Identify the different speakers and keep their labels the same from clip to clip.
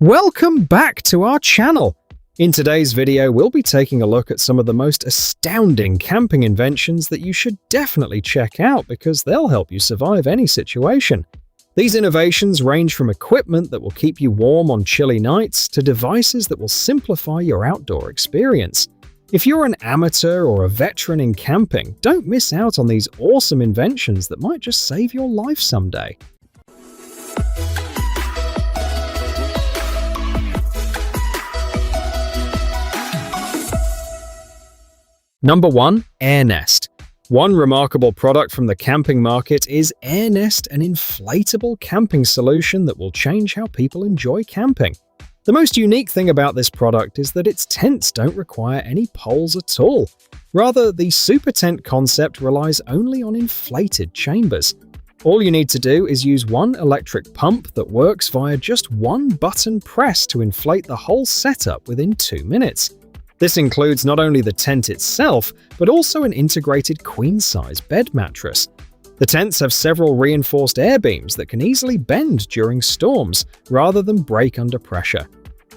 Speaker 1: Welcome back to our channel! In today's video, we'll be taking a look at some of the most astounding camping inventions that you should definitely check out because they'll help you survive any situation. These innovations range from equipment that will keep you warm on chilly nights to devices that will simplify your outdoor experience. If you're an amateur or a veteran in camping, don't miss out on these awesome inventions that might just save your life someday. Number 1. Airnest. One remarkable product from the camping market is Airnest, an inflatable camping solution that will change how people enjoy camping. The most unique thing about this product is that its tents don't require any poles at all. Rather, the super tent concept relies only on inflated chambers. All you need to do is use one electric pump that works via just one button press to inflate the whole setup within 2 minutes. This includes not only the tent itself, but also an integrated queen-size bed mattress. The tents have several reinforced air beams that can easily bend during storms, rather than break under pressure.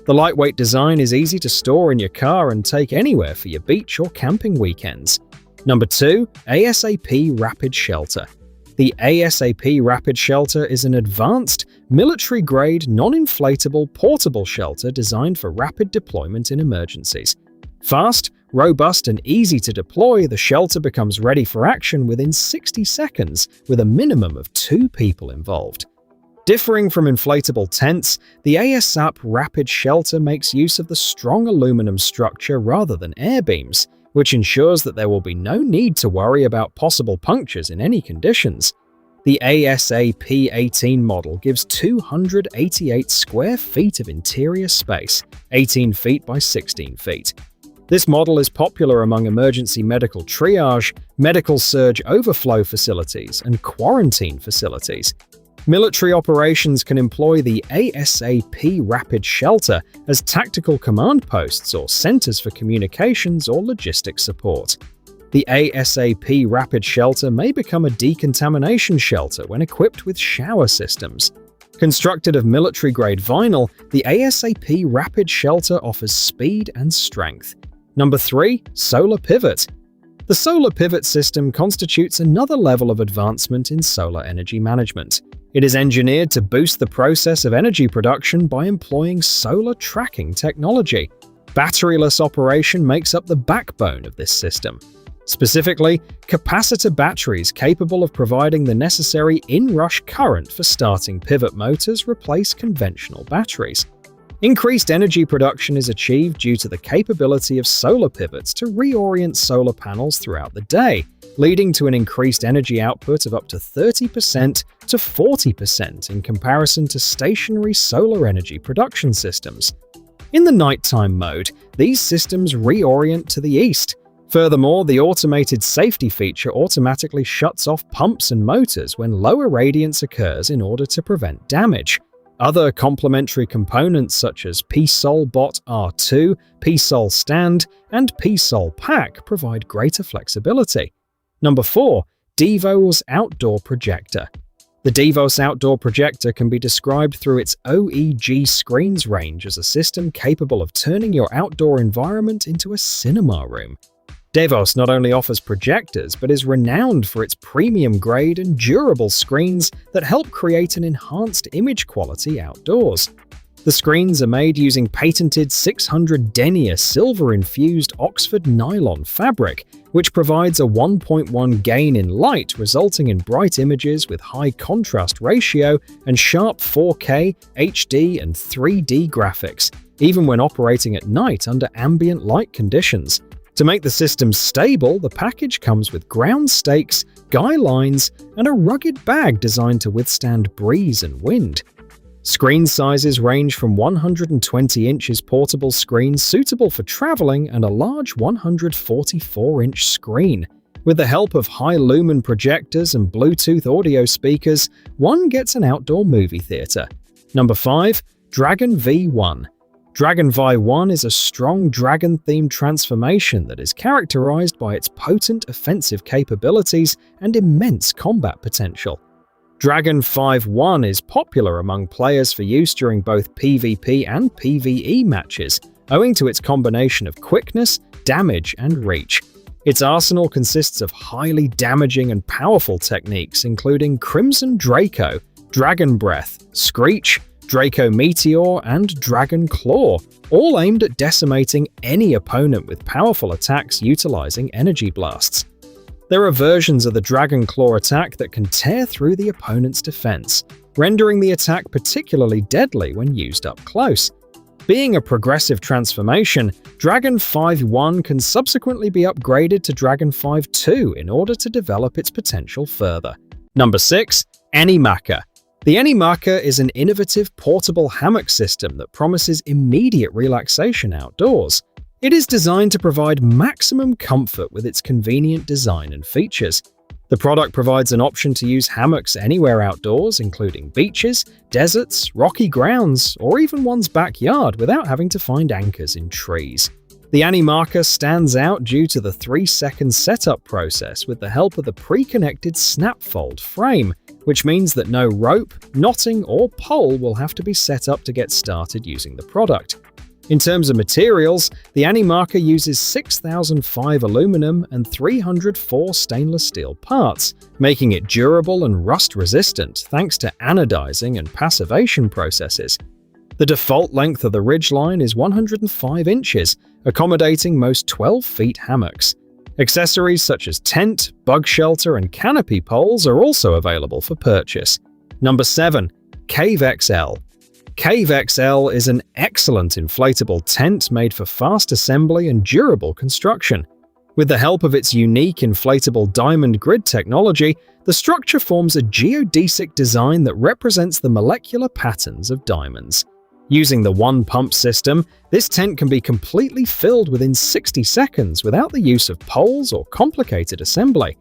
Speaker 1: The lightweight design is easy to store in your car and take anywhere for your beach or camping weekends. Number 2. ASAP Rapid Shelter. The ASAP Rapid Shelter is an advanced, military-grade, non-inflatable portable shelter designed for rapid deployment in emergencies. Fast, robust, and easy to deploy, the shelter becomes ready for action within 60 seconds with a minimum of 2 people involved. Differing from inflatable tents, the ASAP Rapid Shelter makes use of the strong aluminum structure rather than air beams, which ensures that there will be no need to worry about possible punctures in any conditions. The ASAP 18 model gives 288 square feet of interior space, 18 feet by 16 feet. This model is popular among emergency medical triage, medical surge overflow facilities, and quarantine facilities. Military operations can employ the ASAP Rapid Shelter as tactical command posts or centers for communications or logistics support. The ASAP Rapid Shelter may become a decontamination shelter when equipped with shower systems. Constructed of military-grade vinyl, the ASAP Rapid Shelter offers speed and strength. Number 3. Solar Pivot. The solar pivot system constitutes another level of advancement in solar energy management. It is engineered to boost the process of energy production by employing solar tracking technology. Batteryless operation makes up the backbone of this system. Specifically, capacitor batteries capable of providing the necessary inrush current for starting pivot motors replace conventional batteries. Increased energy production is achieved due to the capability of solar pivots to reorient solar panels throughout the day, leading to an increased energy output of up to 30% to 40% in comparison to stationary solar energy production systems. In the nighttime mode, these systems reorient to the east. Furthermore, the automated safety feature automatically shuts off pumps and motors when lower radiance occurs in order to prevent damage. Other complementary components such as PSOL-Bot R2, PSOL Stand, and PSOL Pack provide greater flexibility. Number 4. Devos Outdoor Projector. The Devos Outdoor Projector can be described through its OEG screens range as a system capable of turning your outdoor environment into a cinema room. Devos not only offers projectors, but is renowned for its premium-grade and durable screens that help create an enhanced image quality outdoors. The screens are made using patented 600 denier silver-infused Oxford nylon fabric, which provides a 1.1 gain in light, resulting in bright images with high contrast ratio and sharp 4K, HD, and 3D graphics, even when operating at night under ambient light conditions. To make the system stable, the package comes with ground stakes, guy lines, and a rugged bag designed to withstand breeze and wind. Screen sizes range from 120 inches portable screen suitable for traveling and a large 144-inch screen. With the help of high-lumen projectors and Bluetooth audio speakers, one gets an outdoor movie theater. Number 5. Dragon V1. Dragon V1 is a strong dragon-themed transformation that is characterized by its potent offensive capabilities and immense combat potential. Dragon 5.1 is popular among players for use during both PvP and PvE matches, owing to its combination of quickness, damage, and reach. Its arsenal consists of highly damaging and powerful techniques including Crimson Draco, Dragon Breath, Screech, Draco Meteor, and Dragon Claw, all aimed at decimating any opponent with powerful attacks utilizing energy blasts. There are versions of the Dragon Claw attack that can tear through the opponent's defense, rendering the attack particularly deadly when used up close. Being a progressive transformation, Dragon 5.1 can subsequently be upgraded to Dragon 5.2 in order to develop its potential further. Number 6. Anymaka. The Anymaka is an innovative portable hammock system that promises immediate relaxation outdoors. It is designed to provide maximum comfort with its convenient design and features. The product provides an option to use hammocks anywhere outdoors, including beaches, deserts, rocky grounds, or even one's backyard without having to find anchors in trees. The Anymaka stands out due to the 3-second setup process with the help of the pre-connected snap-fold frame, which means that no rope, knotting, or pole will have to be set up to get started using the product. In terms of materials, the Anymaka uses 6005 aluminum and 304 stainless steel parts, making it durable and rust-resistant thanks to anodizing and passivation processes. The default length of the ridgeline is 105 inches, accommodating most 12-feet hammocks. Accessories such as tent, bug shelter, and canopy poles are also available for purchase. Number 7. Cave XL. Cave XL is an excellent inflatable tent made for fast assembly and durable construction. With the help of its unique inflatable diamond grid technology, the structure forms a geodesic design that represents the molecular patterns of diamonds. Using the one-pump system, this tent can be completely filled within 60 seconds without the use of poles or complicated assembly.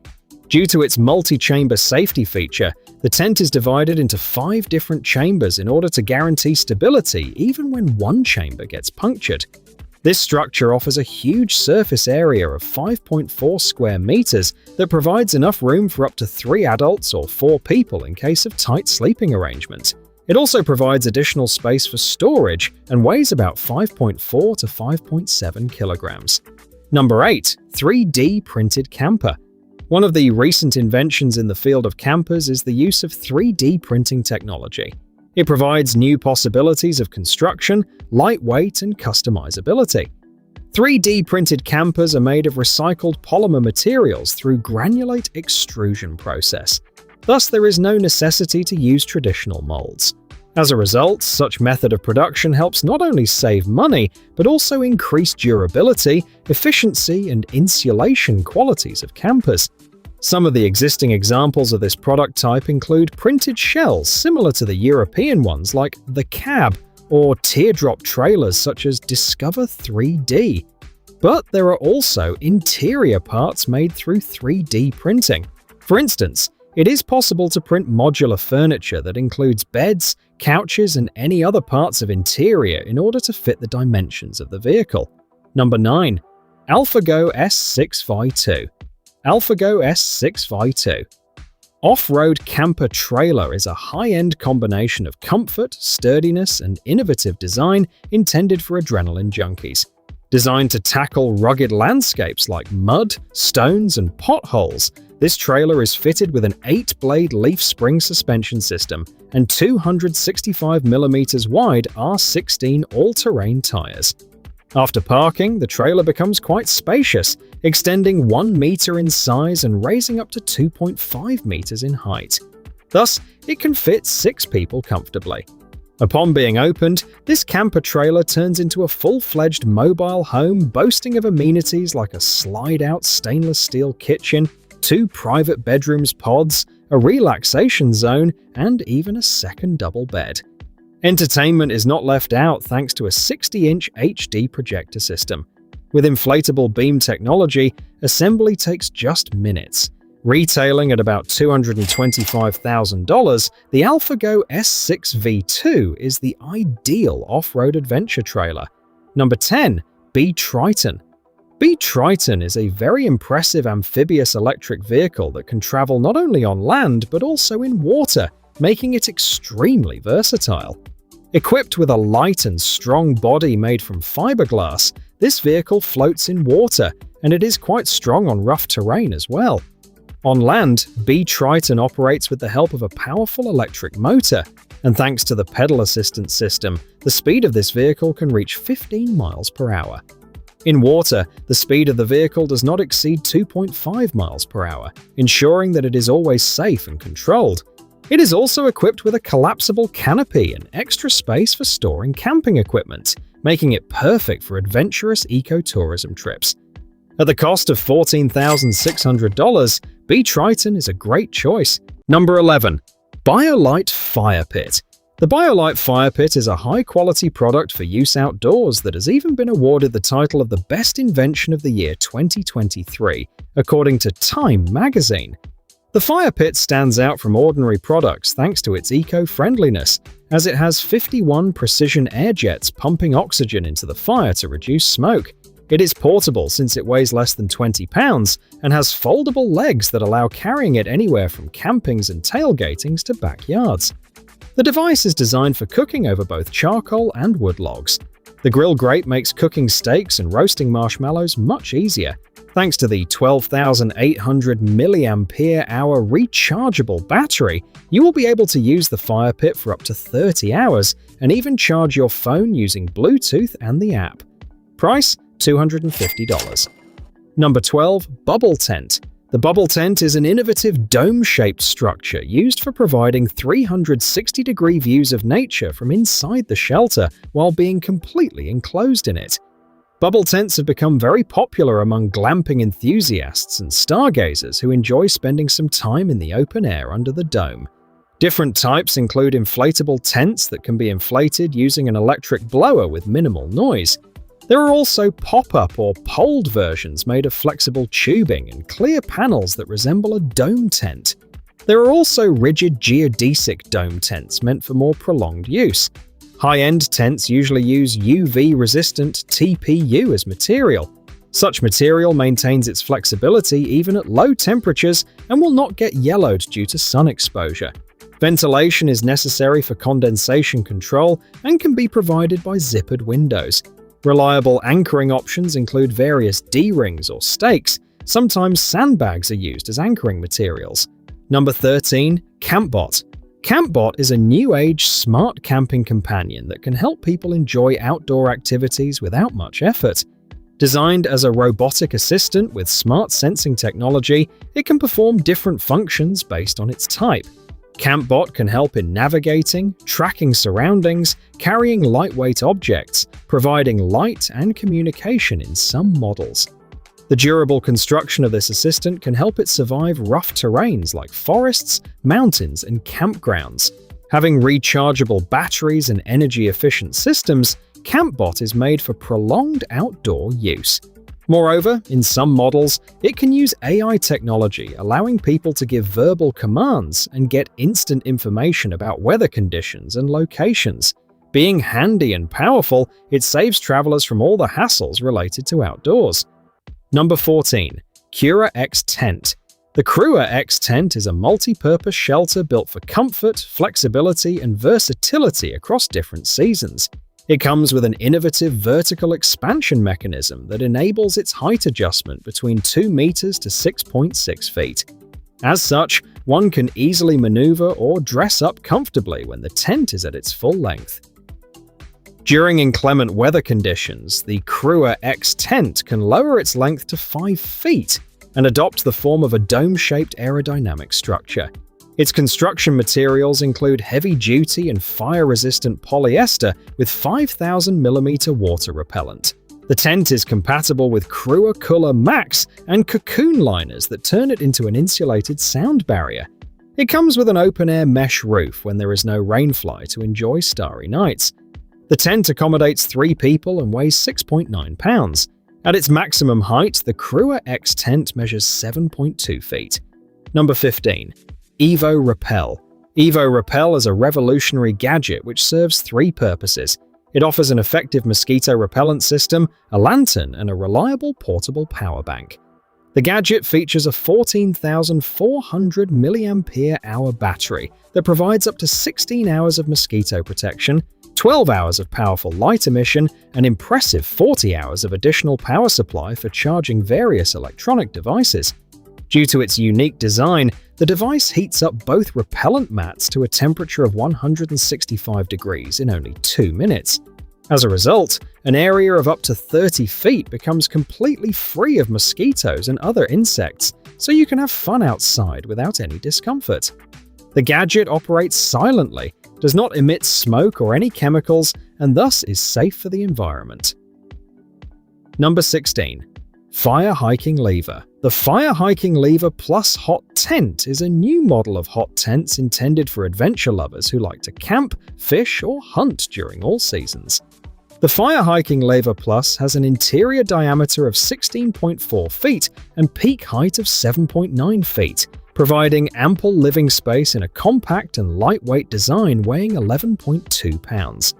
Speaker 1: Due to its multi-chamber safety feature, the tent is divided into 5 different chambers in order to guarantee stability even when one chamber gets punctured. This structure offers a huge surface area of 5.4 square meters that provides enough room for up to 3 adults or 4 people in case of tight sleeping arrangements. It also provides additional space for storage and weighs about 5.4 to 5.7 kilograms. Number 8. 3D printed camper. One of the recent inventions in the field of campers is the use of 3D printing technology. It provides new possibilities of construction, lightweight, and customizability. 3D printed campers are made of recycled polymer materials through granulate extrusion process. Thus, there is no necessity to use traditional molds. As a result, such method of production helps not only save money, but also increase durability, efficiency, and insulation qualities of campers. Some of the existing examples of this product type include printed shells similar to the European ones like the Cab, or teardrop trailers such as Discover 3D. But there are also interior parts made through 3D printing. For instance, it is possible to print modular furniture that includes beds, couches, and any other parts of interior in order to fit the dimensions of the vehicle. Number 9. AlphaGo S6V2. AlphaGo S6V2. Off-road camper trailer is a high-end combination of comfort, sturdiness, and innovative design intended for adrenaline junkies. Designed to tackle rugged landscapes like mud, stones, and potholes, this trailer is fitted with an 8-blade leaf spring suspension system and 265mm wide R16 all-terrain tires. After parking, the trailer becomes quite spacious, extending 1 meter in size and raising up to 2.5 meters in height. Thus, it can fit 6 people comfortably. Upon being opened, this camper trailer turns into a full-fledged mobile home boasting of amenities like a slide-out stainless steel kitchen, 2 private bedrooms pods, a relaxation zone, and even a second double bed. Entertainment is not left out thanks to a 60-inch HD projector system. With inflatable beam technology, assembly takes just minutes. Retailing at about $225,000, the AlphaGo S6V2 is the ideal off-road adventure trailer. Number 10. Triton. Triton is a very impressive amphibious electric vehicle that can travel not only on land but also in water, making it extremely versatile. Equipped with a light and strong body made from fiberglass, this vehicle floats in water, and it is quite strong on rough terrain as well. On land, Triton operates with the help of a powerful electric motor, and thanks to the pedal assistance system, the speed of this vehicle can reach 15 miles per hour. In water, the speed of the vehicle does not exceed 2.5 miles per hour, ensuring that it is always safe and controlled. It is also equipped with a collapsible canopy and extra space for storing camping equipment, making it perfect for adventurous ecotourism trips. At the cost of $14,600, Triton is a great choice. Number 11. BioLite FirePit. The BioLite FirePit is a high-quality product for use outdoors that has even been awarded the title of the Best Invention of the Year 2023, according to Time magazine. The FirePit stands out from ordinary products thanks to its eco-friendliness, as it has 51 precision air jets pumping oxygen into the fire to reduce smoke. It is portable since it weighs less than 20 pounds and has foldable legs that allow carrying it anywhere from campings and tailgatings to backyards. The device is designed for cooking over both charcoal and wood logs. The grill grate makes cooking steaks and roasting marshmallows much easier. Thanks to the 12,800 mAh rechargeable battery, you will be able to use the FirePit for up to 30 hours and even charge your phone using Bluetooth and the app. Price: $250. Number 12. Bubble Tent. The bubble tent is an innovative dome-shaped structure used for providing 360-degree views of nature from inside the shelter while being completely enclosed in it. Bubble tents have become very popular among glamping enthusiasts and stargazers who enjoy spending some time in the open air under the dome. Different types include inflatable tents that can be inflated using an electric blower with minimal noise. There are also pop-up or poled versions made of flexible tubing and clear panels that resemble a dome tent. There are also rigid geodesic dome tents meant for more prolonged use. High-end tents usually use UV-resistant TPU as material. Such material maintains its flexibility even at low temperatures and will not get yellowed due to sun exposure. Ventilation is necessary for condensation control and can be provided by zippered windows. Reliable anchoring options include various D-rings or stakes. Sometimes sandbags are used as anchoring materials. Number 13. Campbot. Campbot is a new-age smart camping companion that can help people enjoy outdoor activities without much effort. Designed as a robotic assistant with smart sensing technology, it can perform different functions based on its type. Campbot can help in navigating, tracking surroundings, carrying lightweight objects, providing light and communication in some models. The durable construction of this assistant can help it survive rough terrains like forests, mountains, and campgrounds. Having rechargeable batteries and energy-efficient systems, Campbot is made for prolonged outdoor use. Moreover, in some models, it can use AI technology, allowing people to give verbal commands and get instant information about weather conditions and locations. Being handy and powerful, it saves travelers from all the hassles related to outdoors. Number 14. Cura X Tent. The Cura X Tent is a multi-purpose shelter built for comfort, flexibility, and versatility across different seasons. It comes with an innovative vertical expansion mechanism that enables its height adjustment between 2 meters to 6.6 feet. As such, one can easily maneuver or dress up comfortably when the tent is at its full length. During inclement weather conditions, the Cura X tent can lower its length to 5 feet and adopt the form of a dome-shaped aerodynamic structure. Its construction materials include heavy-duty and fire-resistant polyester with 5,000 mm water repellent. The tent is compatible with Crua Cooler Max and cocoon liners that turn it into an insulated sound barrier. It comes with an open-air mesh roof when there is no rainfly to enjoy starry nights. The tent accommodates 3 people and weighs 6.9 pounds. At its maximum height, the Cura X tent measures 7.2 feet. Number 15. Evo Repel. Evo Repel is a revolutionary gadget which serves 3 purposes. It offers an effective mosquito repellent system, a lantern, and a reliable portable power bank. The gadget features a 14,400 mAh battery that provides up to 16 hours of mosquito protection, 12 hours of powerful light emission, and impressive 40 hours of additional power supply for charging various electronic devices. Due to its unique design, the device heats up both repellent mats to a temperature of 165 degrees in only 2 minutes. As a result, an area of up to 30 feet becomes completely free of mosquitoes and other insects, so you can have fun outside without any discomfort. The gadget operates silently, does not emit smoke or any chemicals, and thus is safe for the environment. Number 16. Fire Hiking Leva. The Fire Hiking Leva Plus Hot Tent is a new model of hot tents intended for adventure lovers who like to camp, fish, or hunt during all seasons. The Fire Hiking Leva Plus has an interior diameter of 16.4 feet and peak height of 7.9 feet, providing ample living space in a compact and lightweight design weighing 11.2 pounds.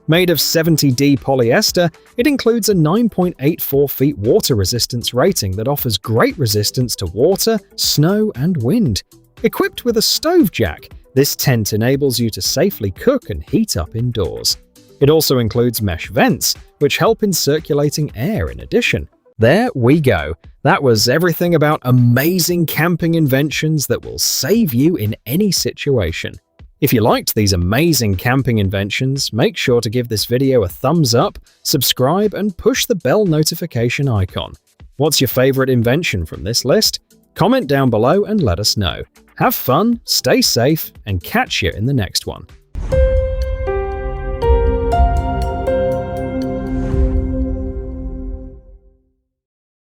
Speaker 1: Made of 70D polyester, it includes a 9.84 feet water resistance rating that offers great resistance to water, snow, and wind. Equipped with a stove jack, this tent enables you to safely cook and heat up indoors. It also includes mesh vents, which help in circulating air in addition. There we go. That was everything about amazing camping inventions that will save you in any situation. If you liked these amazing camping inventions, make sure to give this video a thumbs up, subscribe, and push the bell notification icon. What's your favorite invention from this list? Comment down below and let us know. Have fun, stay safe, and catch you in the next one.